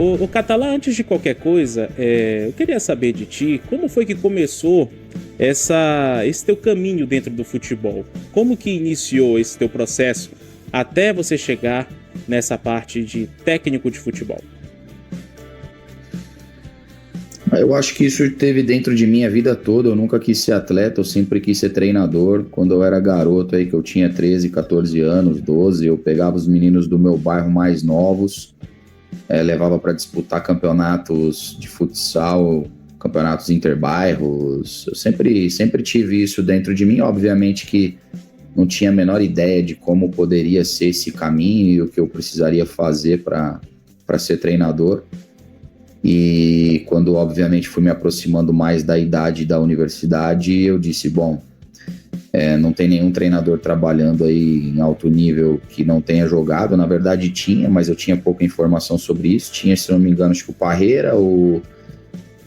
O Catalá, antes de qualquer coisa, eu queria saber de ti, como foi que começou esse teu caminho dentro do futebol? Como que iniciou esse teu processo até você chegar nessa parte de técnico de futebol? Eu acho que isso teve dentro de mim a vida toda. Eu nunca quis ser atleta, eu sempre quis ser treinador. Quando eu era garoto, aí que eu tinha 13, 14 anos, 12, eu pegava os meninos do meu bairro mais novos, levava para disputar campeonatos de futsal, campeonatos interbairros. Eu sempre tive isso dentro de mim. Obviamente que não tinha a menor ideia de como poderia ser esse caminho e o que eu precisaria fazer para ser treinador. E quando, obviamente, fui me aproximando mais da idade da universidade, eu disse, bom, não tem nenhum treinador trabalhando aí em alto nível que não tenha jogado. Na verdade tinha, mas eu tinha pouca informação sobre isso. Tinha, se não me engano, acho que o Parreira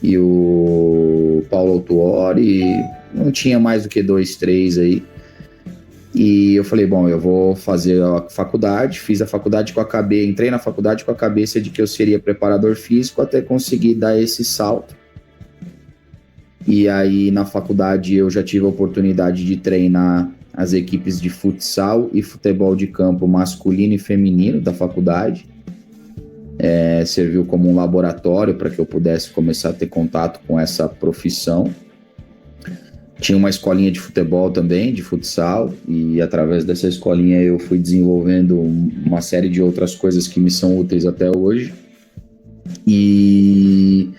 e o Paulo Autuori, não tinha mais do que 2, 3 aí. E eu falei, bom, eu vou fazer a faculdade, fiz a faculdade entrei na faculdade com a cabeça de que eu seria preparador físico até conseguir dar esse salto. E aí na faculdade eu já tive a oportunidade de treinar as equipes de futsal e futebol de campo masculino e feminino da faculdade. Serviu como um laboratório para que eu pudesse começar a ter contato com essa profissão. Tinha uma escolinha de futebol também, de futsal, e através dessa escolinha eu fui desenvolvendo uma série de outras coisas que me são úteis até hoje. E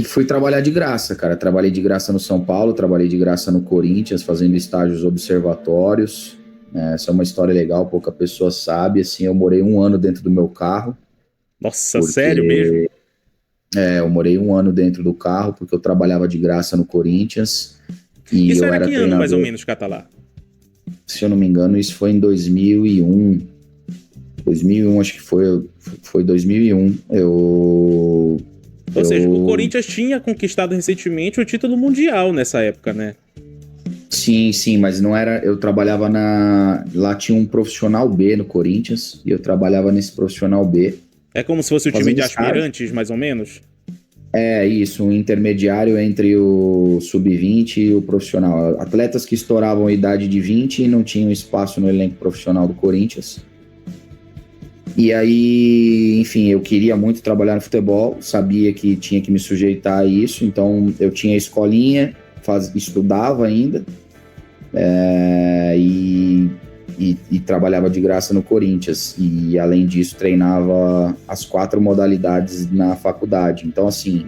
fui trabalhar de graça, cara. Trabalhei de graça no São Paulo, trabalhei de graça no Corinthians, fazendo estágios observatórios. Essa é uma história legal, pouca pessoa sabe. Assim, eu morei 1 ano dentro do meu carro. Nossa, sério mesmo? Eu morei 1 ano dentro do carro, porque eu trabalhava de graça no Corinthians. E isso eu era era que treinador. ano, mais ou menos, Catalá? Se eu não me engano, isso foi em 2001. 2001, acho que foi 2001. Ou seja, o Corinthians tinha conquistado recentemente o título mundial nessa época, né? Sim, mas não era... Eu trabalhava lá tinha um profissional B no Corinthians, e eu trabalhava nesse profissional B. É como se fosse o time de aspirantes, mais ou menos? Isso, um intermediário entre o sub-20 e o profissional. Atletas que estouravam a idade de 20 e não tinham espaço no elenco profissional do Corinthians. E aí, enfim, eu queria muito trabalhar no futebol, sabia que tinha que me sujeitar a isso, então eu tinha a escolinha, estudava ainda, e trabalhava de graça no Corinthians. E, além disso, treinava as 4 modalidades na faculdade. Então, assim,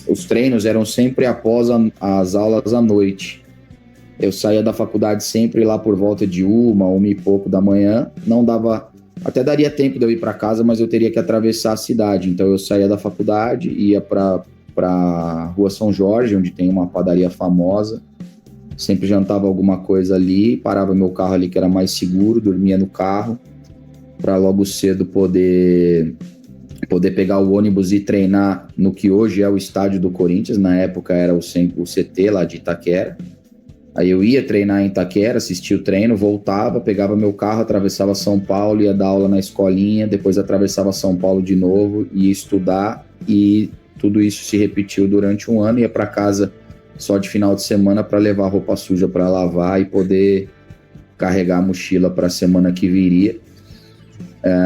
os treinos eram sempre após as aulas à noite. Eu saía da faculdade sempre lá por volta de 1 e pouco da manhã. Não dava... Até daria tempo de eu ir para casa, mas eu teria que atravessar a cidade. Então, eu saía da faculdade, ia para Rua São Jorge, onde tem uma padaria famosa. Sempre jantava alguma coisa ali, parava meu carro ali que era mais seguro, dormia no carro, para logo cedo poder pegar o ônibus e treinar no que hoje é o estádio do Corinthians. Na época era o CT lá de Itaquera. Aí eu ia treinar em Itaquera, assistia o treino, voltava, pegava meu carro, atravessava São Paulo, ia dar aula na escolinha, depois atravessava São Paulo de novo, ia estudar, e tudo isso se repetiu durante 1 ano. Ia para casa só de final de semana para levar roupa suja para lavar e poder carregar a mochila para a semana que viria.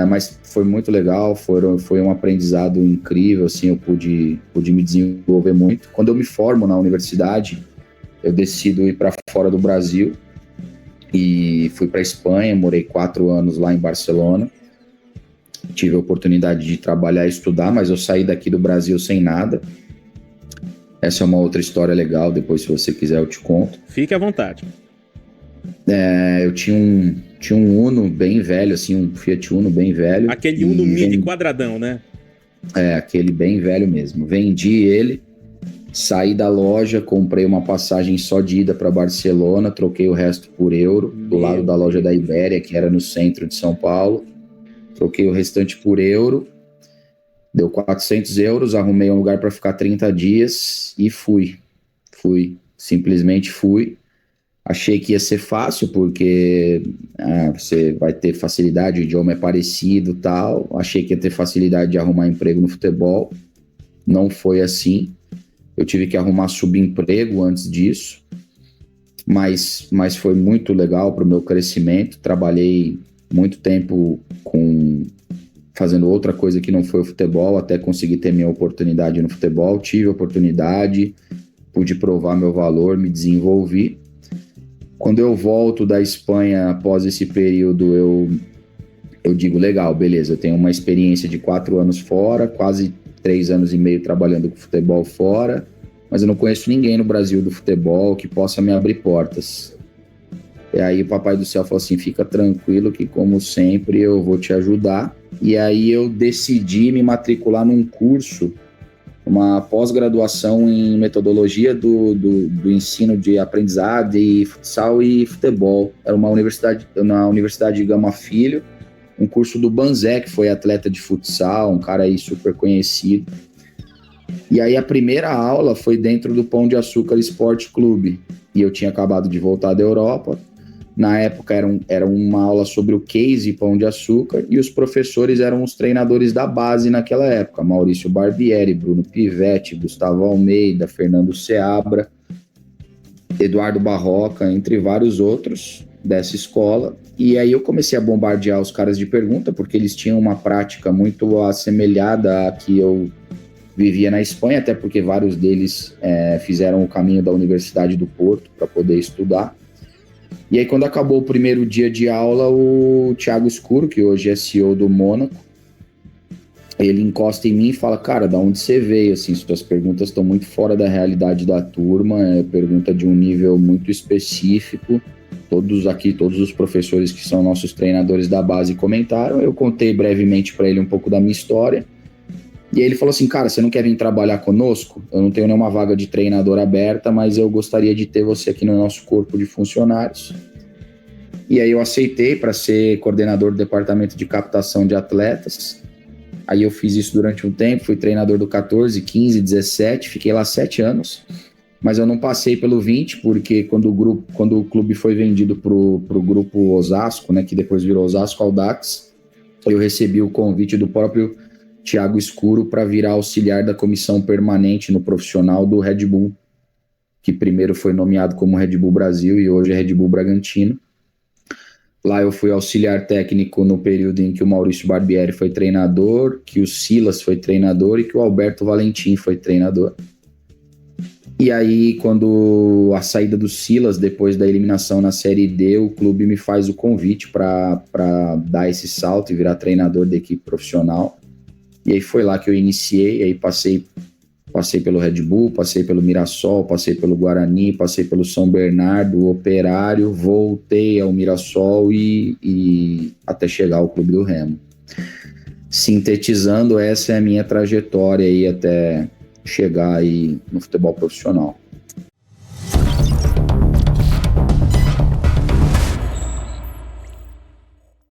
Mas foi muito legal, foi um aprendizado incrível, assim, eu pude me desenvolver muito. Quando eu me formo na universidade, eu decido ir para fora do Brasil e fui para Espanha, morei 4 anos lá em Barcelona. Tive a oportunidade de trabalhar e estudar, mas eu saí daqui do Brasil sem nada. Essa é uma outra história legal, depois, se você quiser, eu te conto. Fique à vontade. Eu tinha um Uno bem velho, assim, um Fiat Uno bem velho. Aquele Uno Mini quadradão, né? Aquele bem velho mesmo. Vendi ele, saí da loja, comprei uma passagem só de ida para Barcelona, troquei o resto por euro, do lado da loja da Ibéria, que era no centro de São Paulo. Troquei o restante por euro. Deu 400 euros, arrumei um lugar para ficar 30 dias e fui. Simplesmente fui. Achei que ia ser fácil, porque você vai ter facilidade, o idioma é parecido e tal. Achei que ia ter facilidade de arrumar emprego no futebol. Não foi assim. Eu tive que arrumar subemprego antes disso. Mas foi muito legal para o meu crescimento. Trabalhei muito tempo fazendo outra coisa que não foi o futebol, até conseguir ter minha oportunidade no futebol. Tive oportunidade, pude provar meu valor, me desenvolvi. Quando eu volto da Espanha após esse período, eu digo, legal, beleza, eu tenho uma experiência de 4 anos fora, quase 3 anos e meio trabalhando com futebol fora, mas eu não conheço ninguém no Brasil do futebol que possa me abrir portas. E aí o Papai do Céu falou assim, fica tranquilo que, como sempre, eu vou te ajudar. E aí eu decidi me matricular num curso, uma pós-graduação em metodologia do ensino de aprendizado e futsal e futebol. Era uma universidade, na Universidade de Gama Filho, um curso do Banzé, que foi atleta de futsal, um cara aí super conhecido. E aí a primeira aula foi dentro do Pão de Açúcar Esporte Clube. E eu tinha acabado de voltar da Europa. Na época era uma aula sobre o case Pão de Açúcar e os professores eram os treinadores da base naquela época. Maurício Barbieri, Bruno Pivetti, Gustavo Almeida, Fernando Seabra, Eduardo Barroca, entre vários outros dessa escola. E aí eu comecei a bombardear os caras de pergunta, porque eles tinham uma prática muito assemelhada à que eu vivia na Espanha, até porque vários deles fizeram o caminho da Universidade do Porto para poder estudar. E aí, quando acabou o primeiro dia de aula, o Thiago Escuro, que hoje é CEO do Mônaco, ele encosta em mim e fala, cara, da onde você veio? Assim, suas perguntas estão muito fora da realidade da turma, pergunta de um nível muito específico. Todos os professores que são nossos treinadores da base comentaram. Eu contei brevemente para ele um pouco da minha história. E aí ele falou assim, cara, você não quer vir trabalhar conosco? Eu não tenho nenhuma vaga de treinador aberta, mas eu gostaria de ter você aqui no nosso corpo de funcionários. E aí eu aceitei para ser coordenador do departamento de captação de atletas. Aí eu fiz isso durante um tempo, fui treinador do 14, 15, 17, fiquei lá 7 anos. Mas eu não passei pelo 20, porque quando o clube foi vendido pro grupo Osasco, né, que depois virou Osasco Audax, eu recebi o convite do próprio Thiago Escuro para virar auxiliar da comissão permanente no profissional do Red Bull, que primeiro foi nomeado como Red Bull Brasil e hoje é Red Bull Bragantino. Lá eu fui auxiliar técnico no período em que o Maurício Barbieri foi treinador, que o Silas foi treinador e que o Alberto Valentim foi treinador. E aí, quando a saída do Silas, depois da eliminação na Série D, o clube me faz o convite para dar esse salto e virar treinador da equipe profissional. E aí foi lá que eu iniciei, aí passei pelo Red Bull, passei pelo Mirassol, passei pelo Guarani, passei pelo São Bernardo, Operário, voltei ao Mirassol e até chegar ao Clube do Remo. Sintetizando, essa é a minha trajetória aí até chegar aí no futebol profissional.